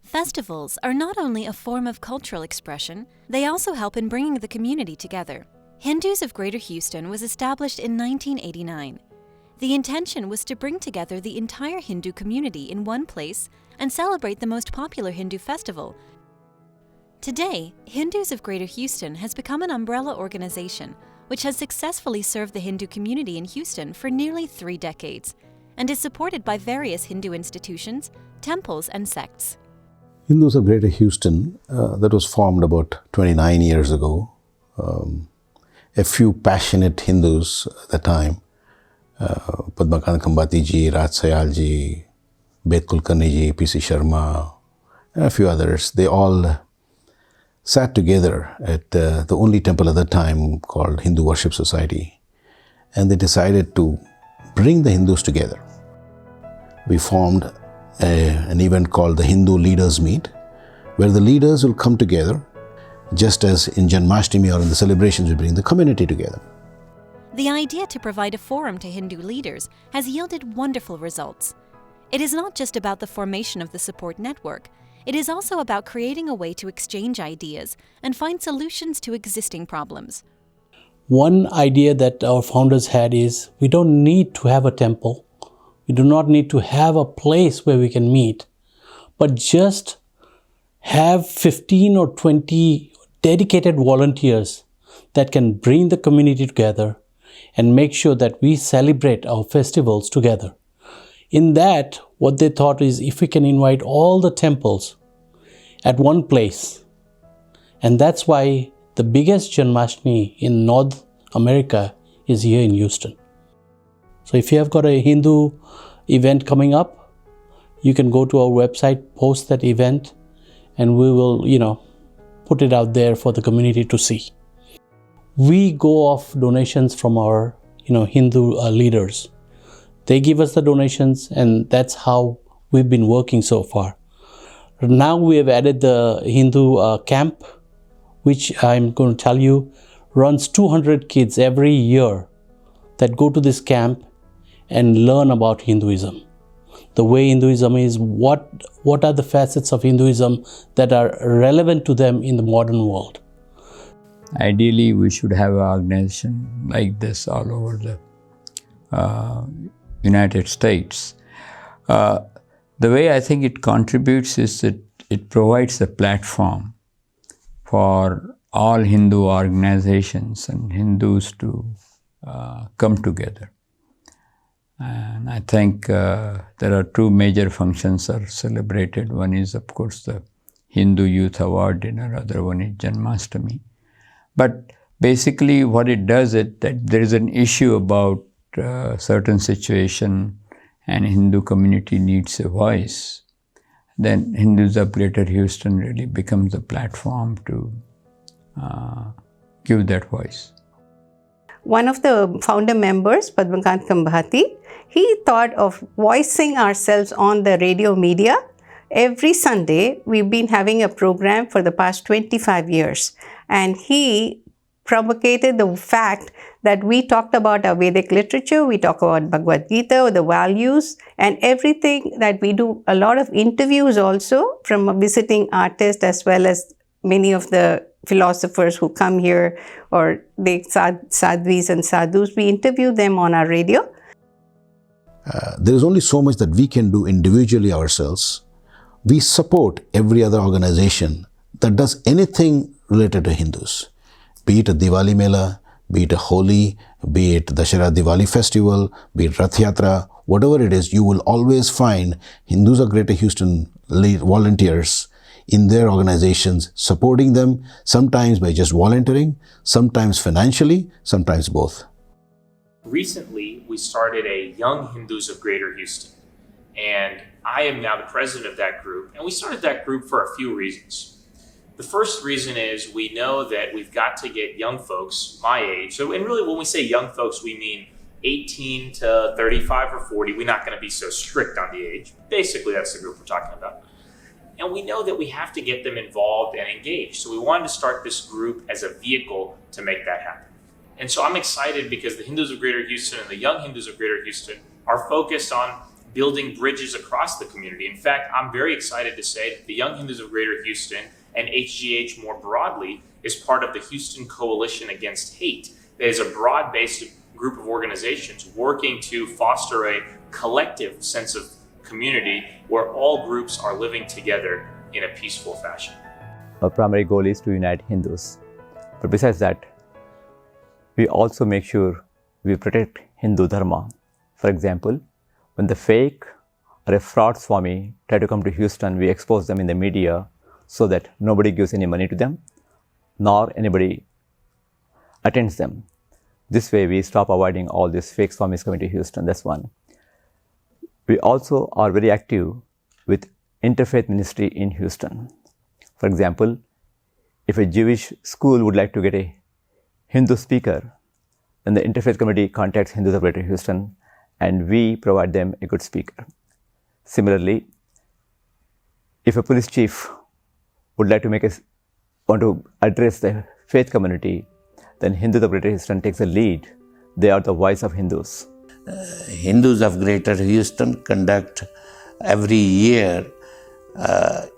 Festivals are not only a form of cultural expression, they also help in bringing the community together. Hindus of Greater Houston was established in 1989. The intention was to bring together the entire Hindu community in one place and celebrate the most popular Hindu festival. Today, Hindus of Greater Houston has become an umbrella organization which has successfully served the Hindu community in Houston for nearly 3 decades and is supported by various Hindu institutions, temples, and sects. Hindus of Greater Houston, that was formed about 29 years ago. A few passionate Hindus at the time, Padmakant Khambati ji, Raj Sayal ji, Bed Kulkarni ji, P.C. Sharma, and a few others, they all sat together at the only temple at the time called Hindu Worship Society, and they decided to bring the Hindus together. We formed an event called the Hindu Leaders Meet, where the leaders will come together, just as in Janmashtami or in the celebrations we bring the community together. The idea to provide a forum to Hindu leaders has yielded wonderful results. It is not just about the formation of the support network, it is also about creating a way to exchange ideas and find solutions to existing problems. One idea that our founders had is we don't need to have a temple. We do not need to have a place where we can meet, but just have 15 or 20 dedicated volunteers that can bring the community together and make sure that we celebrate our festivals together. In that, what they thought is if we can invite all the temples at one place, and that's why the biggest Janmashtami in North America is here in Houston. So if you have got a Hindu event coming up, you can go to our website, post that event, and we will, put it out there for the community to see. We go off donations from our, Hindu leaders. They give us the donations, and that's how we've been working so far. Now we have added the Hindu camp, which I'm going to tell you runs 200 kids every year that go to this camp and learn about Hinduism. The way Hinduism is, what are the facets of Hinduism that are relevant to them in the modern world. Ideally, we should have an organization like this all over the United States. The way I think it contributes is that it provides a platform for all Hindu organizations and Hindus to come together. And I think there are 2 major functions are celebrated. One is, of course, the Hindu Youth Award Dinner, other one is Janmashtami. But basically what it does is that there is an issue about certain situation and Hindu community needs a voice. Then Hindus of Greater Houston really becomes a platform to give that voice. One of the founder members, Padmakant Khambati, he thought of voicing ourselves on the radio media. Every Sunday, we've been having a program for the past 25 years. And he propagated the fact that we talked about our Vedic literature, we talk about Bhagavad Gita, the values, and everything that we do. A lot of interviews also from visiting artists as well as many of the philosophers who come here, or the sadhvis and sadhus, we interview them on our radio. There is only so much that we can do individually ourselves. We support every other organization that does anything related to Hindus, be it a Diwali Mela, be it a Holi, be it Dashera Diwali festival, be it Rath Yatra, whatever it is, you will always find Hindus of Greater Houston volunteers in their organizations supporting them, sometimes by just volunteering, sometimes financially, sometimes both. Recently, we started a Young Hindus of Greater Houston, and I am now the president of that group, and we started that group for a few reasons. The first reason is we know that we've got to get young folks my age. So, and really when we say young folks, we mean 18 to 35 or 40. We're not going to be so strict on the age. Basically, that's the group we're talking about. And we know that we have to get them involved and engaged. So we wanted to start this group as a vehicle to make that happen. And so I'm excited because the Hindus of Greater Houston and the Young Hindus of Greater Houston are focused on building bridges across the community. In fact, I'm very excited to say that the Young Hindus of Greater Houston and HGH more broadly is part of the Houston Coalition Against Hate. That is a broad-based group of organizations working to foster a collective sense of community where all groups are living together in a peaceful fashion. Our primary goal is to unite Hindus. But besides that, we also make sure we protect Hindu Dharma. For example, when the fake or a fraud Swami try to come to Houston, we expose them in the media so that nobody gives any money to them, nor anybody attends them. This way we stop avoiding all these fake Swamis coming to Houston. That's one. We also are very active with interfaith ministry in Houston. For example, if a Jewish school would like to get a Hindu speaker, then the interfaith committee contacts Hindus of Greater Houston and we provide them a good speaker. Similarly, if a police chief would like to want to address the faith community, then Hindus of Greater Houston takes the lead. They are the voice of Hindus. Hindus of Greater Houston conduct every year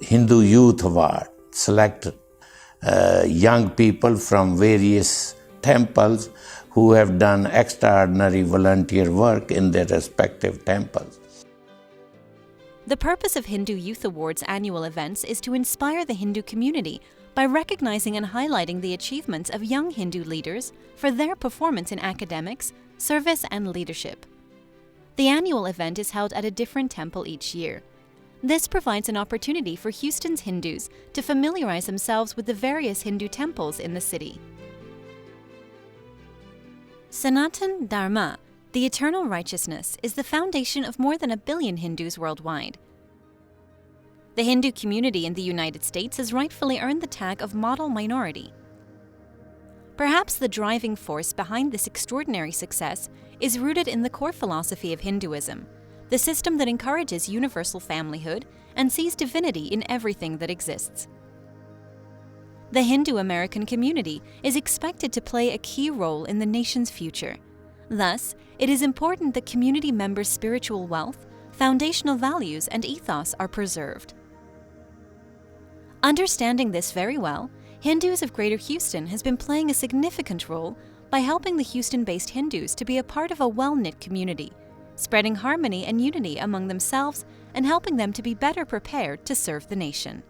Hindu Youth Award, select young people from various temples who have done extraordinary volunteer work in their respective temples. The purpose of Hindu Youth Awards annual events is to inspire the Hindu community by recognizing and highlighting the achievements of young Hindu leaders for their performance in academics, service, and leadership. The annual event is held at a different temple each year. This provides an opportunity for Houston's Hindus to familiarize themselves with the various Hindu temples in the city. Sanatan Dharma, the eternal righteousness, is the foundation of more than 1 billion Hindus worldwide. The Hindu community in the United States has rightfully earned the tag of model minority. Perhaps the driving force behind this extraordinary success is rooted in the core philosophy of Hinduism, the system that encourages universal familyhood and sees divinity in everything that exists. The Hindu American community is expected to play a key role in the nation's future. Thus, it is important that community members' spiritual wealth, foundational values, and ethos are preserved. Understanding this very well, Hindus of Greater Houston has been playing a significant role by helping the Houston-based Hindus to be a part of a well-knit community, spreading harmony and unity among themselves and helping them to be better prepared to serve the nation.